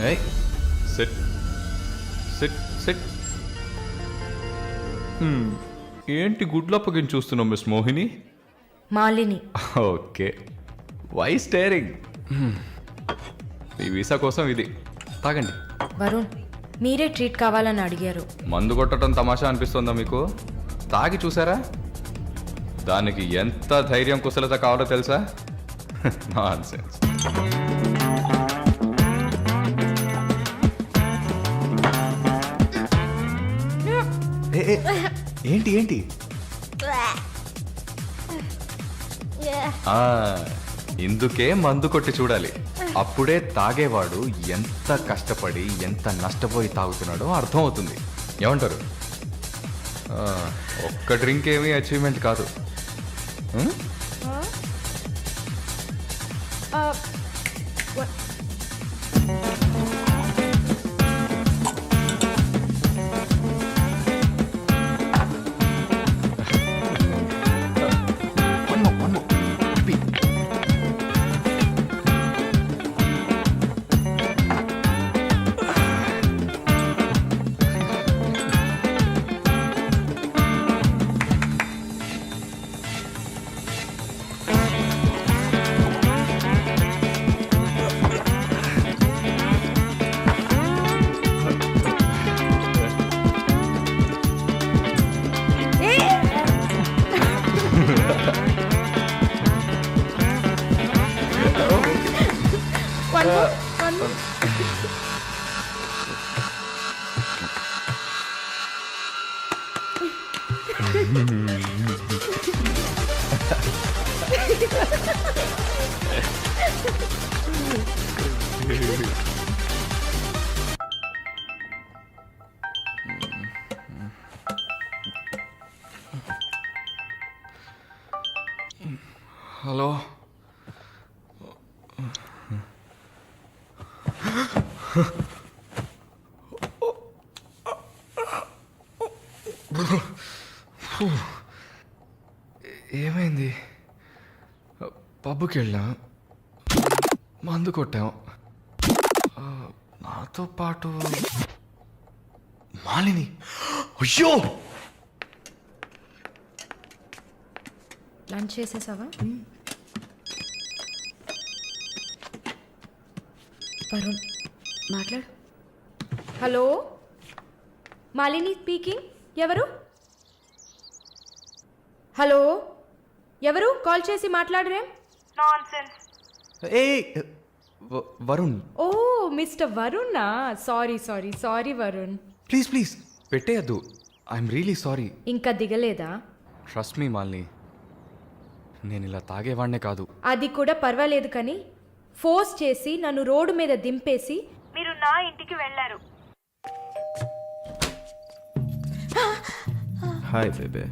ఏయ్ SIT SIT SIT. ఏంటి గుడ్లప్పగిని చూస్తున్నావు miss Mohini? Malini. Okay, why staring? ఈ వీసా కోసం ఇది తాగండి. వరుణ్, మీరే ట్రీట్ కావాలని అడిగారు. మందు కొట్టడం తమాషా అనిపిస్తుందా మీకు? తాగి చూసారా? దానికి ఎంత ధైర్యం కుశలత కావాలో తెలుసా? నాన్సెన్స్. ఏంటి ఏంటి? ఇందుకే మందు కొట్టి చూడాలి. అప్పుడే తాగేవాడు ఎంత కష్టపడి ఎంత నష్టపోయి తాగుతున్నాడో అర్థమవుతుంది. ఏమంటారు? ఒక్క డ్రింక్ ఏమీ అచీవ్మెంట్ కాదు. హలో, ఏమైంది? పబ్కి వెళ్ళాం, మందు కొట్టాం. నాతో పాటు మాలిని. అయ్యో, లంచ్ చేసేసావా? వరుణ్ మాట్లాడు. Hello, Malini speaking. ఎవరు? హలో, ఎవరు? కాల్ చేసి మాట్లాడరేం? ఏ వరుణ్. ఓ మిస్టర్ వరుణా? Sorry sorry sorry Varun. Please please పెట్టేయద్దు. I'm really sorry. ఇంకా దిగలేదా? ట్రస్ట్ మీ మాలిని, నేను ఇలా తాగేవాడినే కాదు. అది కూడా పర్వాలేదు, కానీ ఫోర్స్ చేసి నన్ను రోడ్డు మీద దింపేసి మీరు నా ఇంటికి వెళ్ళారు. హాయ్ బేబే.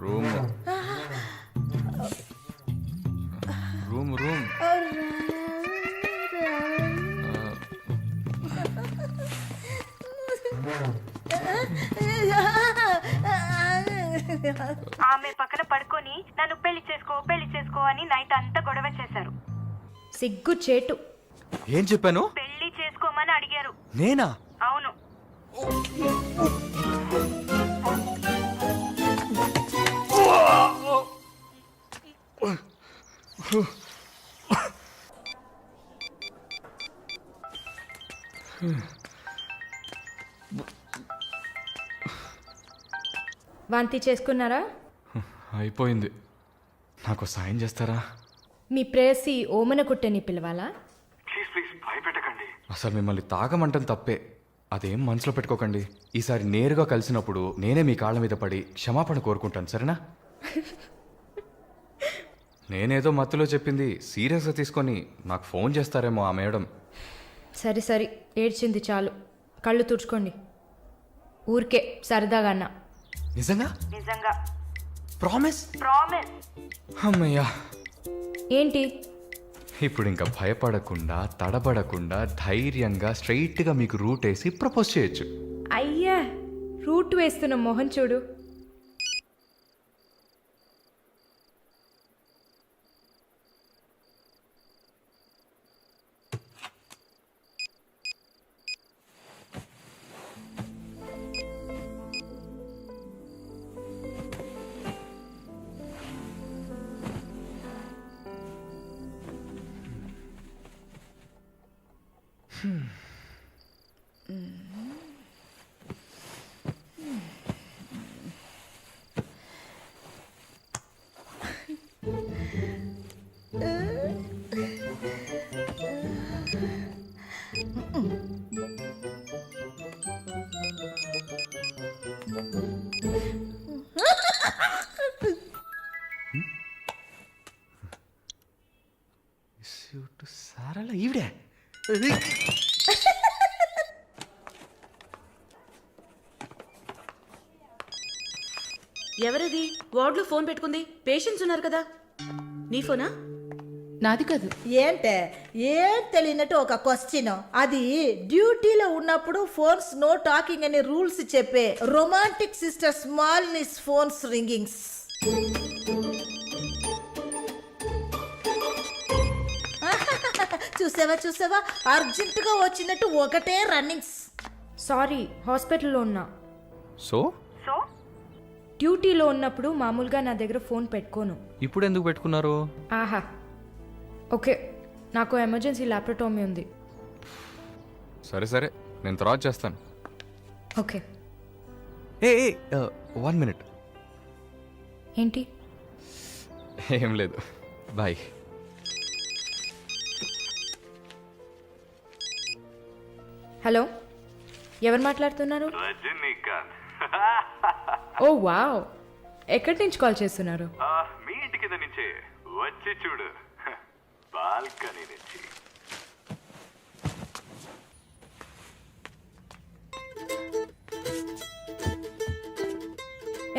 Room room room. ఆమె పక్కన పడుకొని నన్ను పెళ్లి చేసుకో అని నైట్ అంతా గొడవ చేశారు. సిగ్గు చేటు. ఏం చెప్పాను? పెళ్లి చేసుకోమని అడిగారు. నేనా? అవును. వాంతి చేసుకున్నారా? అయిపోయింది. నాకు సాయం చేస్తారా? మీ ప్రేయసి ఓమన కుట్టని పిలవాలా? అసలు మిమ్మల్ని తాగమంటం తప్పే, అదేం మనసులో పెట్టుకోకండి. ఈసారి నేరుగా కలిసినప్పుడు నేనే మీ కాళ్ళ మీద పడి క్షమాపణ కోరుకుంటాను, సరేనా? నేనేదో మత్తులో చెప్పింది సీరియస్గా తీసుకొని నాకు ఫోన్ చేస్తారేమో ఆ మేడం. సరే సరే, ఏడ్చింది చాలు. కళ్ళు తుడుచుకోండి. ఊరికే సరదాగా అన్నా. నిజంగా? నిజంగా. ప్రామిస్? ప్రామిస్. అమ్మయ్యా. ఏంటి ఇప్పుడు ఇంకా భయపడకుండా తడబడకుండా ధైర్యంగా స్ట్రైట్గా మీకు రూట్ వేసి ప్రపోజ్ చేయొచ్చు. అయ్యా, రూట్ వేస్తున్న మొహం చూడు. సారాల ఈవిడే. ఎవరది వార్డులో ఫోన్ పెట్టుకుంది? పేషెంట్స్ ఉన్నారు కదా. నీ ఫోనా? నాది కాదు. ఏంటే ఏం తెలియనట్టు ఒక క్వశ్చన్. అది డ్యూటీలో ఉన్నప్పుడు ఫోన్స్ నో టాకింగ్ అనే రూల్స్ చెప్పే romantic sister smallness phones ringings. చూసావా అర్జెంటుగా వచ్చినట్టు ఒకటే రన్నింగ్స్. సారీ, హాస్పిటల్లో ఉన్నా. సో డ్యూటీలో ఉన్నప్పుడు మామూలుగా నా దగ్గర ఫోన్ పెట్టుకోను. ఇప్పుడు ఎందుకు పెట్టుకున్నారు? ఆహా, ఓకే, నాకు ఎమర్జెన్సీ ల్యాప్రటోమీ ఉంది. సరే నేను తర్వాత చేస్తాను. ఓకే. ఏ 1 minute. ఏంటి? ఏం లేదు, బాయ్. హలో, ఎవరు మాట్లాడుతున్నారు? రజనీకాంత్. ఓ వావ్, ఎక్కడి నుంచి కాల్ చేస్తున్నారు? మీ ఇంటి కింద నుంచే వచ్చి చూడు, బాల్కనీ నుంచి.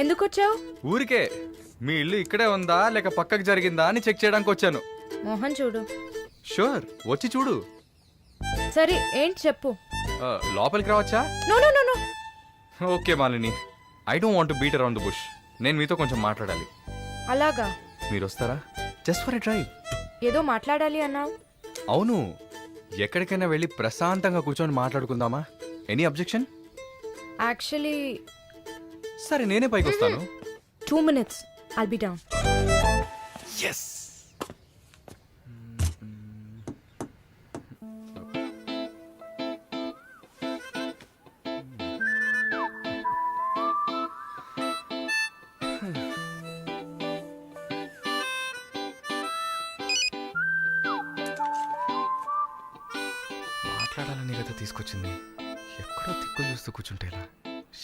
ఎందుకు వచ్చావు? ఊరికే మీ ఇల్లు ఇక్కడే ఉందా లేక పక్కకు జరిగిందా అని చెక్ చేయడానికి వచ్చాను. మోహన్ చూడు. షూర్, వచ్చి చూడు. సరే, ఏంటి చెప్పు. లోపలికి రావచ్చా? No no no no. Okay Malini, I don't want to beat around the bush. నేను మీతో కొంచెం మాట్లాడాలి. అలాగా? మీరు వస్తారా? Just for a drive. ఏదో మాట్లాడాలి అన్నావు. అవును, ఎక్కడికైనా వెళ్ళి ప్రశాంతంగా కూర్చొని మాట్లాడుకుందామా? Any objection? యాక్చువల్లీ సరే, నేనే పైకి వస్తాను. 2 minutes, I'll be down. Yes. మాట్లాడాలని కదా తీసుకొచ్చింది. ఎక్కడో తిక్కులు చూస్తూ కూర్చుంటేలా.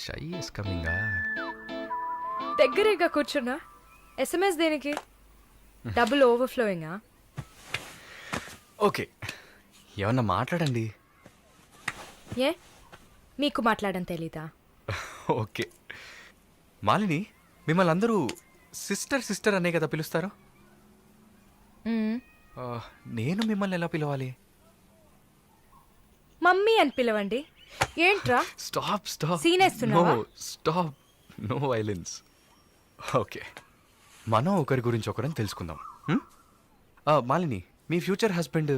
Shy is కమింగా. దగ్గరేగా కూర్చున్నా. SMS దేనికి? డబుల్ ఓవర్ఫ్లోయింగా? ఓకే, ఏమన్నా మాట్లాడండి. ఏ, మీకు మాట్లాడడం తెలీదా? ఓకే మాలిని, మిమ్మల్ని అందరూ సిస్టర్ అనే కదా పిలుస్తారు. మ్మ్. నేను మిమ్మల్ని ఎలా పిలవాలి? మమ్మీ అని పిలవండి. ఏంట్రా స్టాప్ Scene వేస్తున్నావా? Stop, no violence. ఓకే, మనం ఒకరి గురించి ఒకరని తెలుసుకుందాం. మాలిని, మీ ఫ్యూచర్ హస్బెండ్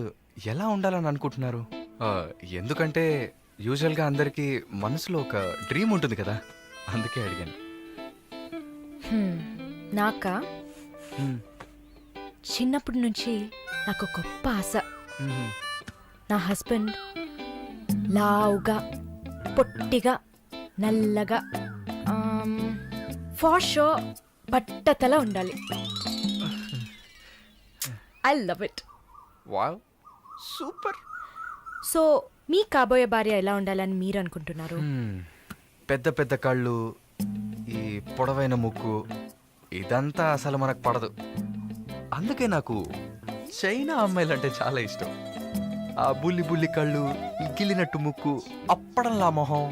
ఎలా ఉండాలని అనుకుంటున్నారు? ఎందుకంటే యూజువల్గా అందరికీ మనసులో ఒక డ్రీమ్ ఉంటుంది కదా, అందుకే అడిగాను. నాకా? చిన్నప్పటి నుంచి నాకు గొప్ప ఆశ. నా హస్బెండ్ లావుగా, పొట్టిగా, నల్లగా, ఫార్ షో బట్టతల ఉండాలి. I love it. Wow, super. So మీ కాబోయే భార్య ఎలా ఉండాలని మీరు అనుకుంటున్నారు? పెద్ద పెద్ద కళ్ళు, ఈ పొడవైన ముక్కు, ఇదంతా అసలు మనకు పడదు. అందుకే నాకు చైనా అమ్మాయిలంటే చాలా ఇష్టం. ఆ బుల్లి బుల్లి కళ్ళు, ఈ గిల్లినట్టు ముక్కు, అప్పడంలా మొహం,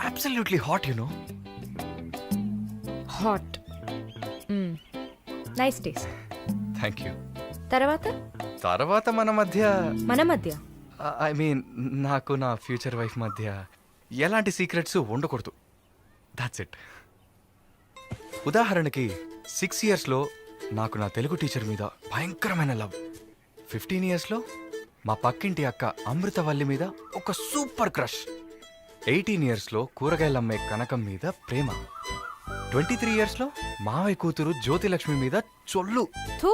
absolutely hot, you know. Hot. Nice taste. Thank you. తర్వాత మన మధ్య ఐ మీన్ నాకు నా ఫ్యూచర్ వైఫ్ మధ్య ఎలాంటి సీక్రెట్స్ ఉండకూడదు. That's it. ఉదాహరణకి 6 yearsలో నాకు నా తెలుగు టీచర్ మీద భయంకరమైన లవ్. 15 yearsలో మా పక్కింటి అక్క అమృతవల్లి మీద ఒక సూపర్ క్రష్. 18 yearsలో కూరగాయలమ్మే కనకం మీద ప్రేమ. 23 yearsలో మావయ్య కూతురు జ్యోతిలక్ష్మి మీద చొల్లు. థూ.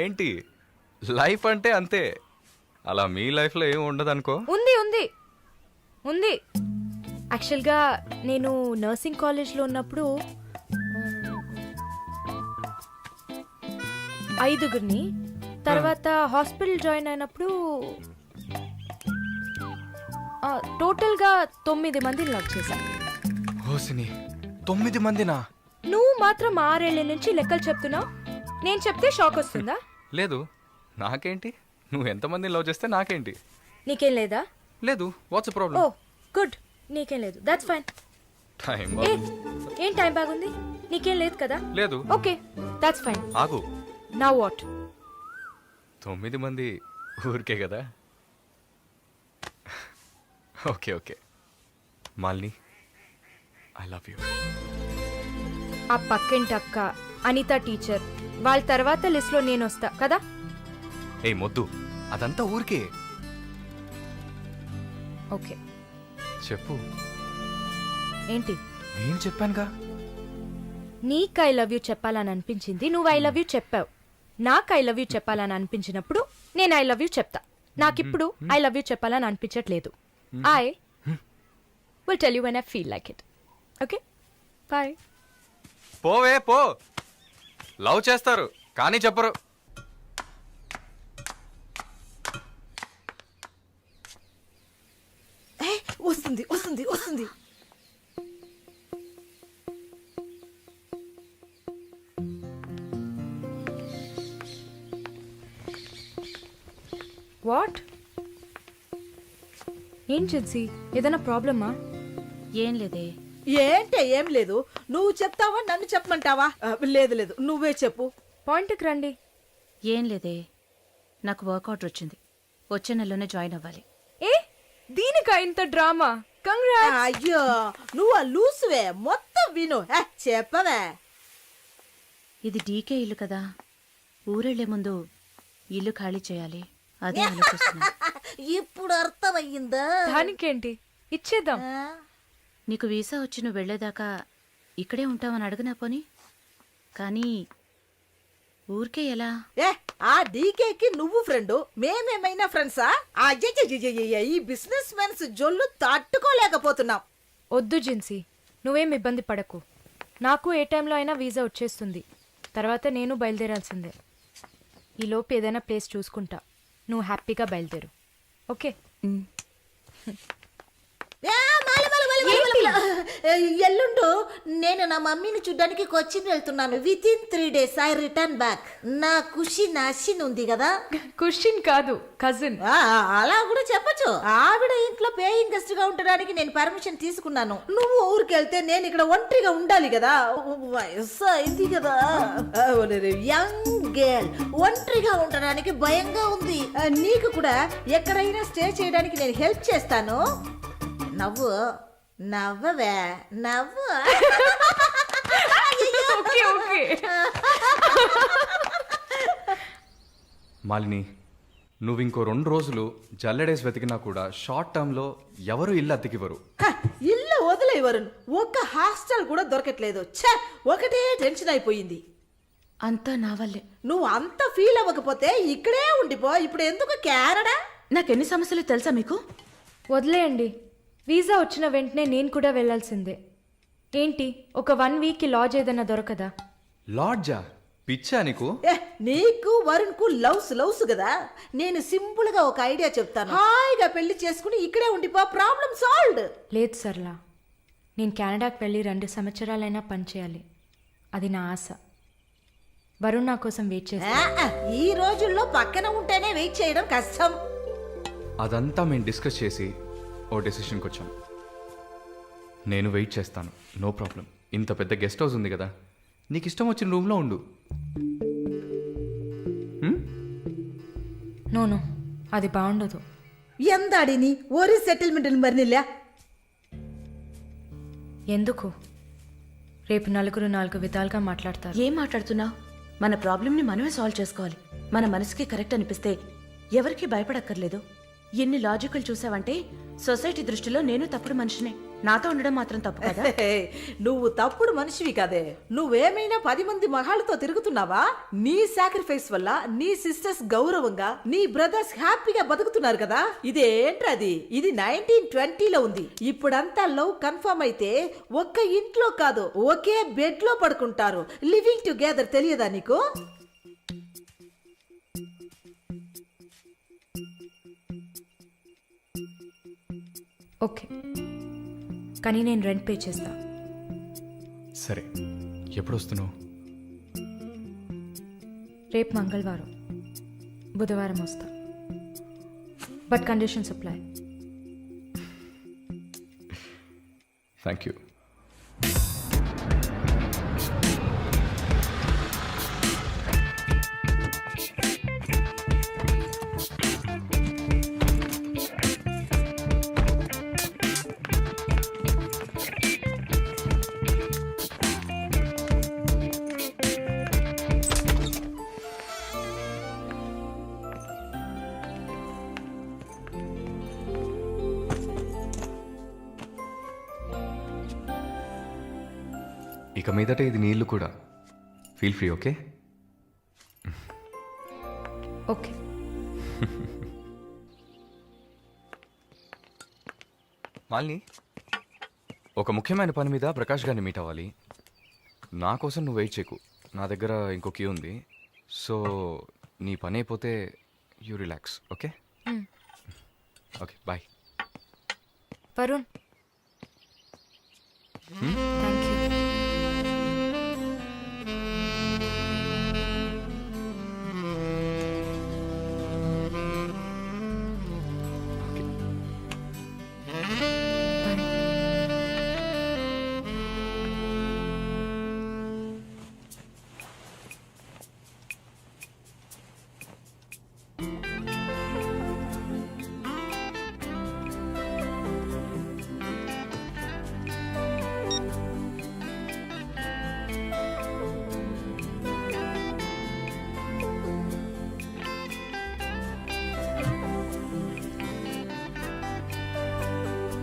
ఏంటి, లైఫ్ అంటే అంతే. అలా మీ లైఫ్లో ఏం ఉండదు అనుకో. ఉంది ఉంది ఉంది. యాక్చువల్గా నేను నర్సింగ్ కాలేజ్లో ఉన్నప్పుడు 5గురిని, తర్వాత హాస్పిటల్ జాయిన్ అయినప్పుడు టోటల్గా 9 మందిని లవ్ చేశా. హోసిని 9 మందినా? నువ్వు మాత్రం 6 ఏళ్ల నుంచి లెక్కలు చెప్తున్నావు. నేను చెప్తే షాక్ వస్తుందా? లేదు, నాకేంటి, నువ్వు ఎంతమందిని లవ్ చేస్తే నాకేంటి. నీకేం లేదా? లేదు, వాట్స్ ఓ ప్రాబ్లం? గుడ్, నీకేం లేదు, దట్స్ ఫైన్. టైం ఏ ఏం టైం బాగుంది? నీకేం లేదు కదా? లేదు. Okay, that's fine. ఆగు, నౌ వాట్? 9 మంది ఊరికే కదా. Okay okay Malini, I love you. ఆ పక్కింటి అక్క, అనిత టీచర్, వాళ్ళ తర్వాత లిస్ట్లో నేను వస్తా కదా. ఏయ్ మొద్దు, అదంతా ఊరికే. ఓకే, చెప్పు. ఏంటి? నేను చెప్పానుగా. నీకు ఐ లవ్ యూ చెప్పాలని అనిపించింది, నువ్వు ఐ లవ్ యూ చెప్పావు. నాకు ఐ లవ్ యూ చెప్పాలని అనిపించినప్పుడు నేను ఐ లవ్ యూ చెప్తా. నాకిప్పుడు ఐ లవ్ యూ చెప్పాలని అనిపించట్లేదు. I will tell you when I feel like it. Okay, bye. పోవే పో. లవ్ చేస్తారు కానీ చెప్పరు. వస్తుంది వస్తుంది వస్తుంది. వాట్? ఏం జిన్సీ, ఏదైనా ప్రాబ్లమా? ఏం లేదే. ఏంటే ఏం లేదు, నువ్వు చెప్తావా నన్ను చెప్పమంటావా? లేదు లేదు, నువ్వే చెప్పు. పాయింట్కి రండి. ఏం లేదే, నాకు వర్కౌట్ వచ్చింది. వచ్చే నెలలోనే జాయిన్ అవ్వాలి. ఏ దీనికా ఇంత డ్రామా? కంగ్రాట్స్. అయ్యో, నువ్వు లూసువే, మొత్తం విను. చెప్పవే. ఇది డీకే ఇల్లు కదా, ఊరెళ్లే ముందు ఇల్లు ఖాళీ చేయాలి. అదే ఆలోచిస్తున్నా. ఇప్పుడు అర్థమయ్యిందా? దానికేంటి, ఇచ్చేద్దాం. నీకు వీసా వచ్చి నువ్వు వెళ్లేదాకా ఇక్కడే ఉంటావని అడగనా పోని. కానీ ఊరికే ఎలా? ఆ డీకేకి నువ్వు ఫ్రెండు, మేమేమైనా ఫ్రెండ్సా? అయ్యయ్యయ్యయ్య, ఈ బిజినెస్ మెన్స్ జొల్లు తట్టుకోలేకపోతున్నాం. వద్దు జిన్సీ, నువ్వేం ఇబ్బంది పడకు. నాకు ఏ టైంలో అయినా వీసా వచ్చేస్తుంది. తర్వాత నేను బయలుదేరాల్సిందే. ఈలోపు ఏదైనా ప్లేస్ చూసుకుంటా. నువ్వు హ్యాపీగా బయలుదేరు. ఓకే? ఎల్లుండు నేను నా మమ్మీని చూడ్డానికి కొచ్చిన్ వెళ్తున్నాను. With in 3 days I return back. నా ఖుషి నాశిన్ ఉంది కదా. క్వశ్చన్ కాదు, కజిన్. అలా కూడా చెప్పచ్చు. ఆవిడ ఇంట్లో పేయింగ్ గెస్ట్ గా ఉండడానికి నేను పర్మిషన్ తీసుకున్నాను. నువ్వు ఊరికెళ్తే నేను ఇక్కడ ఒంటరిగా ఉండాలి కదా. వయసు అయింది కదా. యంగ్ గర్ల్, ఒంటరిగా ఉండడానికి భయంగా ఉంది. నీకు కూడా ఎక్కడైనా స్టే చేయడానికి నేను హెల్ప్ చేస్తాను. నవ్వు నవ్వవే, నవ్వు. Okay okay. మాలిని, నువ్వు ఇంకో 2 రోజులు జల్లెడేసి వెతికినా కూడా షార్ట్ టర్మ్లో ఎవరు ఇల్లు అతికివ్వరు. ఇల్లు వదిలే వరుణ్, ఒక్క హాస్టల్ కూడా దొరకట్లేదు. ఒకటే టెన్షన్ అయిపోయింది. అంతా నా వల్లే. నువ్వు అంత ఫీల్ అవ్వకపోతే ఇక్కడే ఉండిపో. ఇప్పుడు ఎందుకు కెనడా? నాకెన్ని సమస్యలు తెలుసా మీకు? వదిలేయండి. వీసా వచ్చిన వెంటనే నేను కూడా వెళ్ళాల్సిందే. ఏంటి, ఒక 1 weekకి లాడ్జ్ ఏదైనా దొరకదా? లాడ్జా? పిచ్చా నీకు? నీకు వరుణ్ కు లవ్స్ కదా. నేను సింపుల్ గా ఒక ఐడియా చెప్తాను. హాయిగా పెళ్లి చేసుకుని ఇక్కడే ఉండిపో, ప్రాబ్లం సాల్వ్డ్. లేదు సర్లా, నేను కెనడాకి వెళ్ళి 2 సంవత్సరాలైనా పనిచేయాలి. అది నా ఆశ. వరుణ్ నా కోసం వెయిట్ చేస్తా. ఈ రోజుల్లో పక్కన ఉంటేనే వెయిట్ చేయడం కష్టం. అదంతా మేము డిస్కస్ చేసి ఓ డెసిషన్కి వచ్చాం. నేను వెయిట్ చేస్తాను, నో ప్రాబ్లం. ఇంత పెద్ద గెస్ట్ హౌస్ ఉంది కదా, నీకు ఇష్టం వచ్చిన రూమ్లో ఉండు. నో, అది బాగుండదు. ఎందాడిని ఓరి సెటిల్మెంట్ మరినిల్లా. ఎందుకు? రేపు నలుగురు 4 విధాలుగా మాట్లాడతారు. ఏం మాట్లాడుతున్నావు? మన ప్రాబ్లంని మనమే సాల్వ్ చేసుకోవాలి. మన మనసుకి కరెక్ట్ అనిపిస్తే ఎవరికి భయపడక్కర్లేదు. ఎన్ని లాజికల్ చూసావంటే సొసైటీ దృష్టిలో నేను తప్పుడు మనిషినే. నాతో ఉండడం మాత్రం తప్పు కదా? నువ్వు తప్పుడు మనిషివి కదే. నువ్వేమైనా 10 మంది మగాళ్ళతో తిరుగుతున్నావా? నీ సాక్రిఫైస్ వల్ల నీ సిస్టర్స్ గౌరవంగా, నీ బ్రదర్స్ హ్యాపీగా బతుకుతున్నారు కదా. ఇదేంట్రది? ఇది 1920లో ఉంది. ఇప్పుడంతా లవ్ కన్ఫర్మ్ అయితే ఒక్క ఇంట్లో కాదు, ఒకే బెడ్ లో పడుకుంటారు. లివింగ్ టుగెదర్ తెలియదా నీకు? ఓకే, కానీ నేను రెంట్ పే చేస్తా. సరే, ఎప్పుడు వస్తున్నావు? రేపు మంగళవారం, బుధవారం వస్తా. But conditions apply. Thank you. ఇక మీదట ఇది నీళ్ళు కూడా. Feel free, okay? Okay. Malini, ఒక ముఖ్యమైన పని మీద ప్రకాష్ గారిని మీట్ అవ్వాలి. నా కోసం నువ్వు వెయిట్ చేయకు. నా దగ్గర ఇంకో క్యూ ఉంది. సో నీ పని అయిపోతే you relax, okay? Okay, bye. Varun, thank you.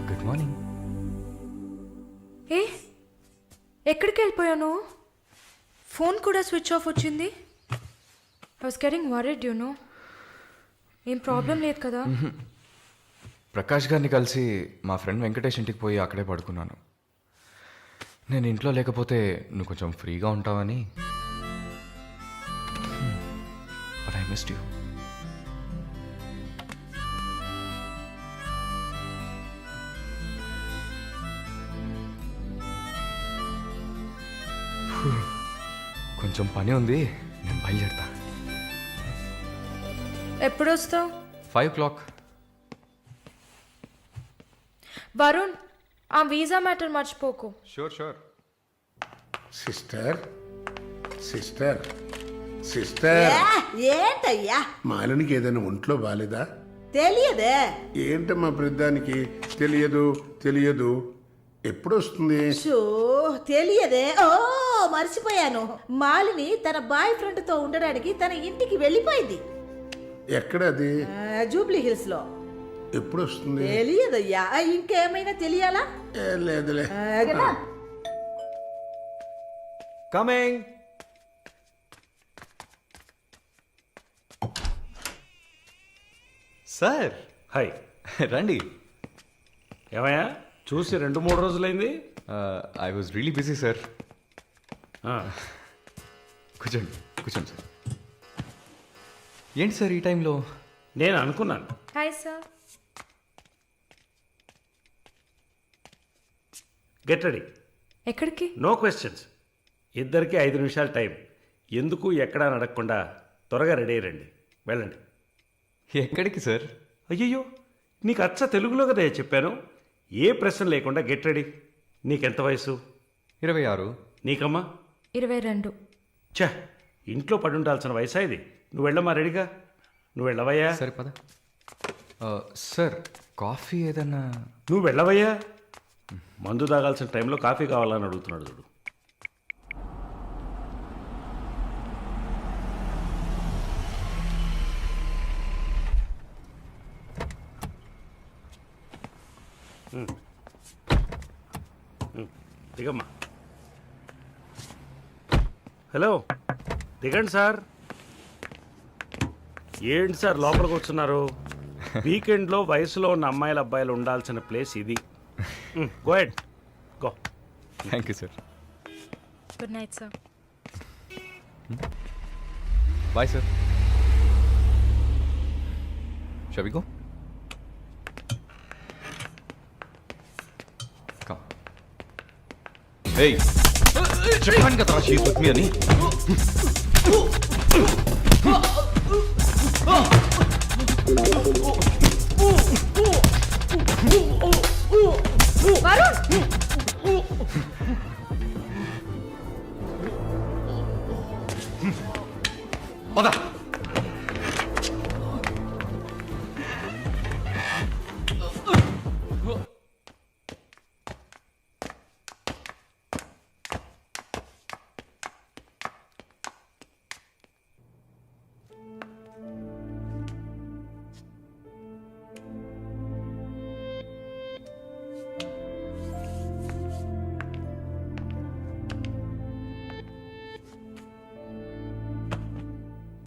Good morning. ఏ, ఎక్కడికి వెళ్ళిపోయావు? ఫోన్ కూడా స్విచ్ ఆఫ్ వచ్చింది. I was getting worried, you know. ఏం ప్రాబ్లం లేదు కదా? ప్రకాష్ గారిని కలిసి మా ఫ్రెండ్ వెంకటేష్ ఇంటికి పోయి అక్కడే పడుకున్నాను. నేను ఇంట్లో లేకపోతే నువ్వు కొంచెం ఫ్రీగా ఉంటావని. But I missed you. కొంచెం పని ఉంది, నేను బయలుదేరుతా. ఎప్పుడు వస్తావు? 5 o'clock. వరుణ్, ఆ వీసా మ్యాటర్ మర్చిపోకు. Sure sure. Sister sister sister ఏంటయ్యా? మాలినికి ఏదైనా ఒంట్లో బాలేదా? తెలియదే. ఏంటమ్మా ప్రతిదానికి తెలియదు తెలియదు. ఎప్పుడు వస్తుంది? షో, తెలియదే. ఓ, మర్చిపోయాను. మాలిని తన బాయ్ ఫ్రెండ్ తో ఉండడానికి తన ఇంటికి వెళ్ళిపోయింది. ఎక్కడది? జూబ్లీ హిల్స్ లో. ఎప్పుడు వస్తుంది? తెలియదయ్యా. ఇంకేమైనా తెలియాలా? లేదులే. కమింగ్. Sir, hi. రండి. ఏమయ్యా, చూసి 2-3 రోజులైంది. I was really busy sir. ఆ, కూర్చోండి కూర్చోండి సార్. ఏంటి సార్ ఈ టైంలో? నేను అనుకున్నాను. Hi sir. Get ready. ఎక్కడికి? No questions. ఇద్దరికి 5 నిమిషాలు టైం. ఎందుకు ఎక్కడా నడకుండా త్వరగా రెడీ అయ్యండి. వెళ్ళండి. ఎక్కడికి సార్? అయ్యయ్యో, నీకు అచ్చ తెలుగులో కదా చెప్పాను. ఏ ప్రశ్న లేకుండా గెట్ రెడీ. నీకెంత వయసు? 26. నీకమ్మా? 22. ఛ, ఇంట్లో పడి ఉండాల్సిన వయసా ఇది? నువ్వు వెళ్ళమ్మా, రెడీగా. నువ్వు వెళ్ళవయ్యా. సరే పద. సార్, కాఫీ ఏదన్నా? నువ్వు వెళ్ళవయ్యా. మందు తాగాల్సిన టైంలో కాఫీ కావాలని అడుగుతున్నాడు చూడు. దిగమ్మా. హలో, దిగండి సార్. ఏంటి సార్ లోపల కూర్చున్నారు? వీకెండ్లో వయసులో ఉన్న అమ్మాయిల అబ్బాయిలు ఉండాల్సిన ప్లేస్ ఇది. Go ahead, go. Thank you sir. Good night sir. Bye sir. Shall we go? Come. Hey! చెప్పాను కదా షీస్ విత్ మీ అని. పద.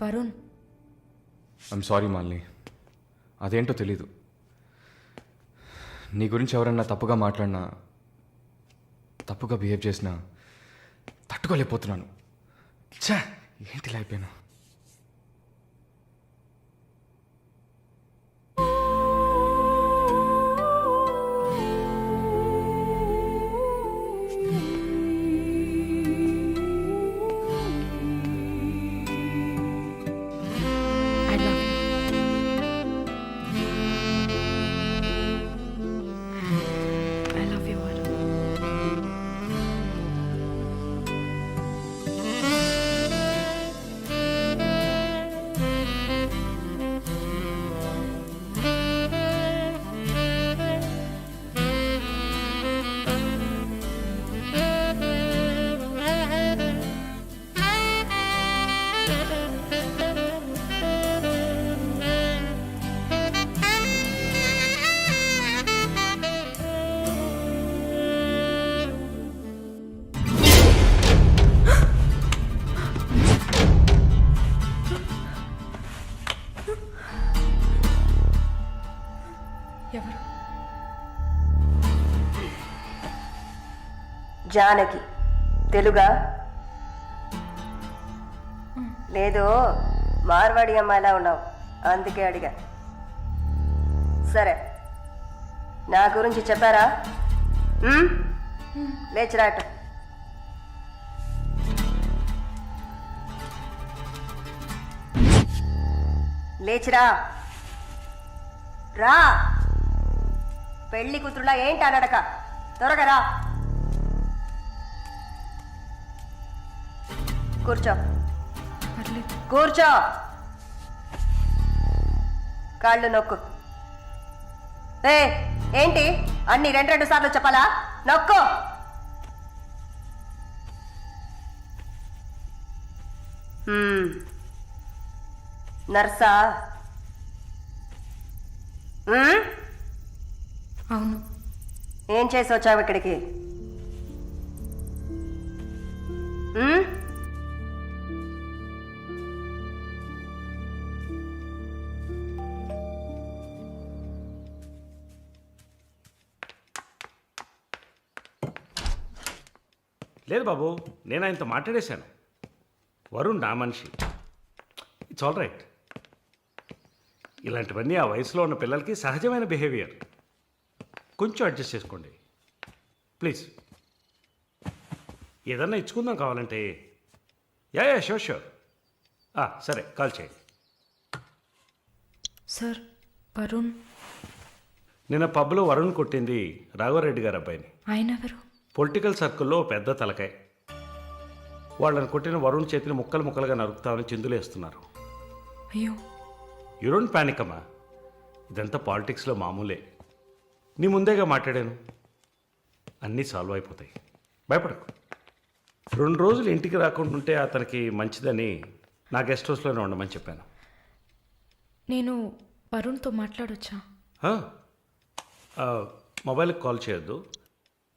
Varun, I'm sorry Malini. అదేంటో తెలీదు. నీ గురించి ఎవరన్నా తప్పుగా మాట్లాడినా, తప్పుగా బిహేవ్ చేసినా తట్టుకోలేకపోతున్నాను. ఛా, ఏంటి ఇలా అయిపోయాను. I love you. I love you, Varun. ఎవరు? జానకి. తెలుగా? లేదు, మార్వాడి అమ్మాయిలా ఉన్నావు, అందుకే అడిగా. సరే, నా గురించి చెప్పారా? లేచిరాట. లేచిరా. రా. పెళ్లి కూతురులా ఏంటి అనడక, త్వరగా రా. కూర్చో. పర్లేదు. కూర్చో. కాళ్ళు నొక్కు. ఏంటి అన్ని రెండు సార్లు చెప్పాలా? నొక్కు. నర్సా? అవును. ఏం చేసి వచ్చావు ఇక్కడికి? లేదు బాబు, నేను ఆయనతో మాట్లాడేశాను. వరుణ్ నా మనిషి. It's all right. ఇలాంటివన్నీ ఆ వయసులో ఉన్న పిల్లలకి సహజమైన బిహేవియర్. కొంచెం అడ్జస్ట్ చేసుకోండి ప్లీజ్. ఏదన్నా ఇచ్చుకుందాం కావాలంటే. Yeah sure sure. సరే, కాల్ చేయండి. సార్, వరుణ్. నిన్న పబ్లో వరుణ్ కొట్టింది రాఘవరెడ్డి గారి అబ్బాయిని. ఆయన ఎవరు? పొలిటికల్ సర్కిల్లో పెద్ద తలకాయ. వాళ్ళని కొట్టిన వరుణ్ చేతిని ముక్కలు ముక్కలుగా నరుకుతామని చిందులేస్తున్నారు. అయ్యో. యూ డోంట్ పానిక్ అమ్మా, ఇదంతా పాలిటిక్స్లో మామూలే. నీ ముందేగా మాట్లాడాను, అన్నీ సాల్వ్ అయిపోతాయి, భయపడకు. 2 రోజులు ఇంటికి రాకుండా ఉంటే అతనికి మంచిదని నా గెస్ట్ హౌస్లోనే ఉండమని చెప్పాను. నేను వరుణ్తో మాట్లాడొచ్చా? మొబైల్కి కాల్ చేయొద్దు,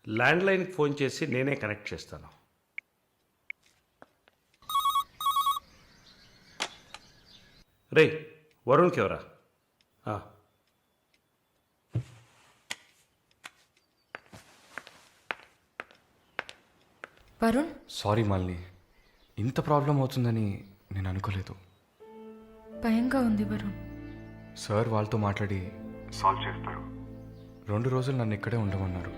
ల్యాండ్లైన్కి ఫోన్ చేసి నేనే కనెక్ట్ చేస్తాను. రే వరుణ్కి ఎవరా? వరుణ్, సారీ మాలిని, ఇంత ప్రాబ్లం అవుతుందని నేను అనుకోలేదు. భయంగా ఉంది వరుణ్. సార్ వాళ్ళతో మాట్లాడి సాల్వ్ చేస్తారు. 2 రోజులు నన్ను ఇక్కడే ఉండమన్నారు.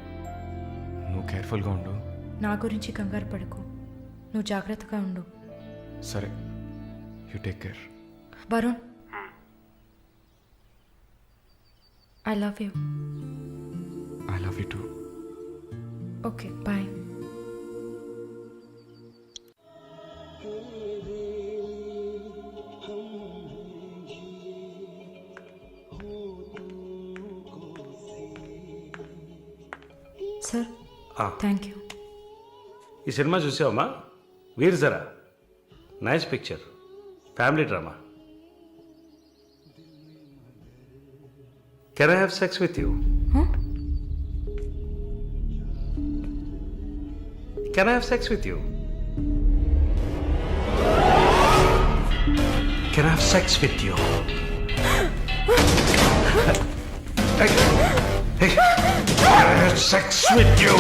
నువ్వు కేర్ఫుల్గా ఉండు. నా గురించి కంగారు పడకు, నువ్వు జాగ్రత్తగా ఉండు. సరే, you take care. Varun, I love you. I love you too. Okay, bye. Sir, thank you. ఈ సినిమా చూసావమ్మా? Veer Zaara, nice picture, family drama. Can I have sex with you? Can I have sex with you? Can I have sex with you? Hey, can I have sex with you?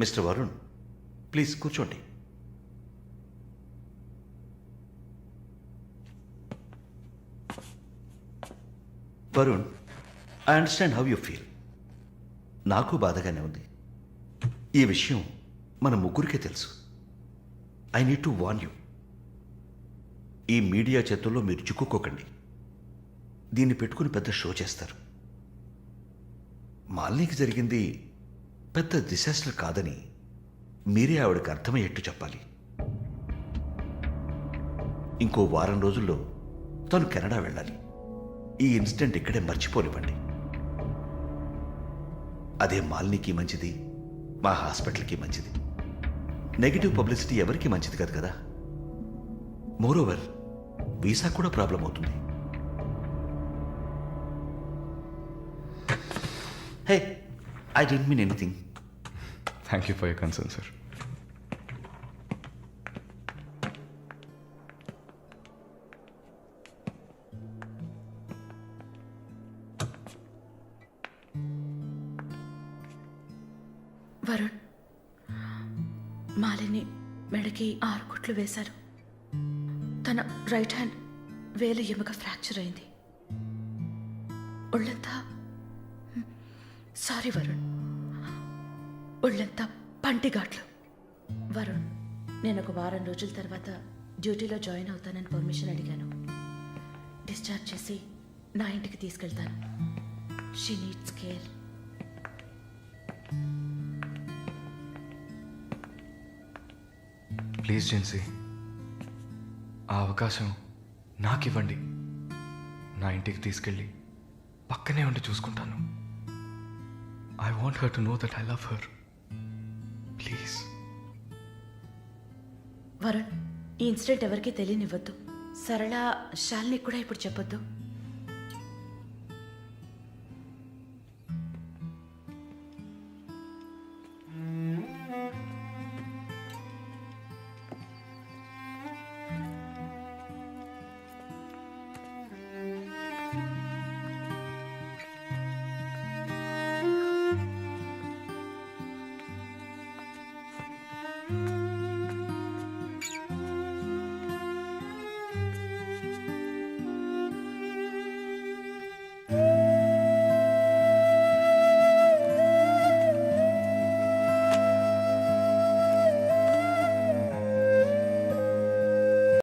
Mister Varun, please కూర్చోండి. Varun, I understand how you feel. నాకు బాధగానే ఉంది. ఈ విషయం మన ముగ్గురికే తెలుసు. I need to warn you. ఈ media చేతుల్లో మీరు చిక్కుకోకండి. దీన్ని పెట్టుకుని పెద్ద షో చేస్తారు. మాలినికి జరిగింది పెద్ద డిసాస్టర్ కాదని మీరే ఆవిడకి అర్థమయ్యేట్టు చెప్పాలి. ఇంకో వారం రోజుల్లో తను కెనడా వెళ్ళాలి. ఈ ఇన్సిడెంట్ ఇక్కడే మర్చిపోనివ్వండి. అదే మాలినికి మంచిది, మా హాస్పిటల్కి మంచిది. నెగిటివ్ పబ్లిసిటీ ఎవరికి మంచిది కాదు కదా. మోరోవర్, వీసా కూడా ప్రాబ్లం అవుతుంది. Hey, I don't mean anything. Thank you for your concern sir. Varun, Malini మెడకి 6 కుట్లు వేశారు. తన రైట్ హ్యాండ్ వేలు ఎముక ఫ్రాక్చర్ అయింది. ఒళ్ళంతా సారీ వరుణ్, ఒళ్ళంతా పంటిఘాట్లు. వరుణ్, నేను ఒక వారం రోజుల తర్వాత డ్యూటీలో జాయిన్ అవుతానని పర్మిషన్ అడిగాను. డిశ్చార్జ్ చేసి నా ఇంటికి తీసుకెళ్తాను. She needs care. Please Gen Z, ఆ అవకాశం నాకు ఇవ్వండి. నా ఇంటికి తీసుకెళ్ళి పక్కనే ఉండి చూసుకుంటాను. I want her to know that I love her. Please. Varun, ఈ ఇన్సిడెంట్ ఎవరికీ తెలియనివ్వద్దు. సరళ, శాలిని కూడా ఇప్పుడు చెప్పొద్దు.